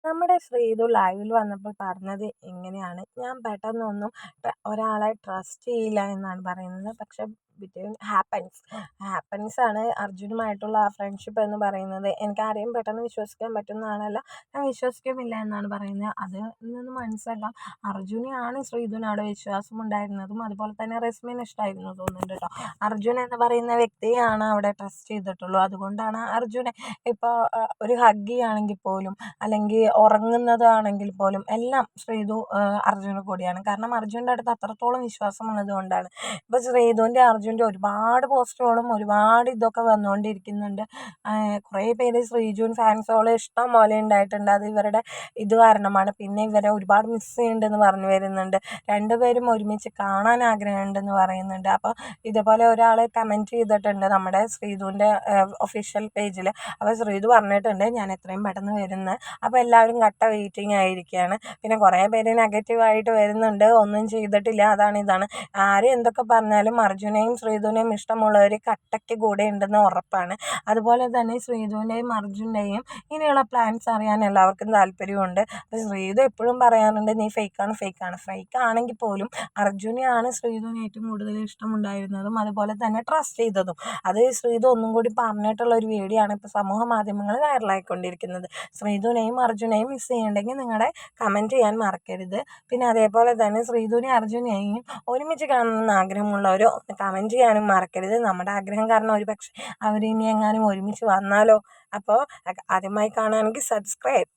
നമ്മുടെ ശ്രീതു ലൈവിൽ വന്നപ്പോൾ പറഞ്ഞത് ഇങ്ങനെയാണ്: ഞാൻ പെട്ടെന്നൊന്നും ഒരാളെ ട്രസ്റ്റ് ചെയ്യില്ല എന്നാണ് പറയുന്നത്. പക്ഷെ ബിറ്റ്വീൻ ഹാപ്പൻസ് ആണ് അർജുനുമായിട്ടുള്ള ആ ഫ്രണ്ട്ഷിപ്പ് എന്ന് പറയുന്നത്. എനിക്കാരെയും പെട്ടെന്ന് വിശ്വസിക്കാൻ പറ്റുന്ന ആളല്ല, ഞാൻ വിശ്വസിക്കുമില്ല എന്നാണ് പറയുന്നത്. അതിൽ നിന്ന് മനസ്സിലാക്കാം അർജുനെയാണ് ശ്രീധുവിനോട് വിശ്വാസം ഉണ്ടായിരുന്നതും അതുപോലെ തന്നെ റസ്മിന് ഇഷ്ടമായിരുന്നു തോന്നുന്നുണ്ട് കേട്ടോ. അർജുൻ എന്ന് പറയുന്ന വ്യക്തിയാണ് അവിടെ ട്രസ്റ്റ് ചെയ്തിട്ടുള്ളൂ. അതുകൊണ്ടാണ് അർജുനെ ഇപ്പോൾ ഒരു ഹഗ് ചെയ്യുകയാണെങ്കിൽ പോലും അല്ലെങ്കിൽ ഉറങ്ങുന്നതാണെങ്കിൽ പോലും എല്ലാം ശ്രീതു അർജുൻ്റെ കൂടെയാണ്. കാരണം അർജുൻ്റെ അടുത്ത് അത്രത്തോളം വിശ്വാസമുള്ളത് കൊണ്ടാണ്. ഇപ്പോൾ ശ്രീതുവിൻ്റെ അർജുൻ്റെ ഒരുപാട് പോസ്റ്റുകളും ഒരുപാട് ഇതൊക്കെ വന്നുകൊണ്ടിരിക്കുന്നുണ്ട്. കുറേ പേര് ശ്രീജുൻ ഫാൻസുകൾ ഇഷ്ടം പോലെ ഉണ്ടായിട്ടുണ്ട്. അത് ഇവരുടെ ഇത് കാരണമാണ്. പിന്നെ ഇവരെ ഒരുപാട് മിസ് ചെയ്യുന്നുണ്ടെന്ന് പറഞ്ഞു വരുന്നുണ്ട്. രണ്ടുപേരും ഒരുമിച്ച് കാണാൻ ആഗ്രഹമുണ്ടെന്ന് പറയുന്നുണ്ട്. അപ്പോൾ ഇതുപോലെ ഒരാൾ കമൻറ്റ് ചെയ്തിട്ടുണ്ട് നമ്മുടെ ശ്രീതുവിൻ്റെ ഒഫീഷ്യൽ പേജിൽ. അപ്പോൾ ശ്രീതു പറഞ്ഞിട്ടുണ്ട് ഞാൻ എത്രയും പെട്ടെന്ന് വരുന്നത്. അപ്പോൾ എല്ലാവരും കട്ട വെയിറ്റിംഗ് ആയിരിക്കുകയാണ്. പിന്നെ കുറേ പേര് നെഗറ്റീവായിട്ട് വരുന്നുണ്ട്, ഒന്നും ചെയ്തിട്ടില്ല, അതാണ് ഇതാണ്. ആരും എന്തൊക്കെ പറഞ്ഞാലും അർജുനെയും ശ്രീധുവിനെയും ഇഷ്ടമുള്ളവർ കട്ടയ്ക്ക് കൂടെ ഉണ്ടെന്ന് ഉറപ്പാണ്. അതുപോലെ തന്നെ ശ്രീധുവിൻ്റെയും അർജുൻ്റെയും ഇനിയുള്ള പ്ലാൻസ് അറിയാൻ എല്ലാവർക്കും താല്പര്യമുണ്ട്. അപ്പോൾ ശ്രീധു എപ്പോഴും പറയാറുണ്ട് നീ ഫേക്കാണ്. ഫേക്ക് ആണെങ്കിൽ പോലും അർജുനെയാണ് ശ്രീധുവിന് ഏറ്റവും കൂടുതൽ ഇഷ്ടമുണ്ടായിരുന്നതും അതുപോലെ തന്നെ ട്രസ്റ്റ് ചെയ്തതും. അത് ശ്രീധു ഒന്നും കൂടി പറഞ്ഞിട്ടുള്ള ഒരു വീഡിയോ ആണ് ഇപ്പോൾ സമൂഹ മാധ്യമങ്ങളിൽ വൈറലായിക്കൊണ്ടിരിക്കുന്നത്. ശ്രീധുവിനെയും അർജുനെയും മിസ് ചെയ്യുന്നുണ്ടെങ്കിൽ നിങ്ങളുടെ കമൻറ്റ് ചെയ്യാൻ മറക്കരുത്. പിന്നെ അതേപോലെ തന്നെ ശ്രീധുവിനെയും അർജുനെയും ഒരുമിച്ച് കാണണമെന്ന് ആഗ്രഹമുള്ളവർ കമൻറ്റ് ചെയ്യാനും മറക്കരുത്. നമ്മുടെ ആഗ്രഹം കാരണം ഒരു പക്ഷേ അവരിനി എങ്ങാനും ഒരുമിച്ച് വന്നാലോ. അപ്പോൾ ആദ്യമായി കാണുകയാണെങ്കിൽ സബ്സ്ക്രൈബ്.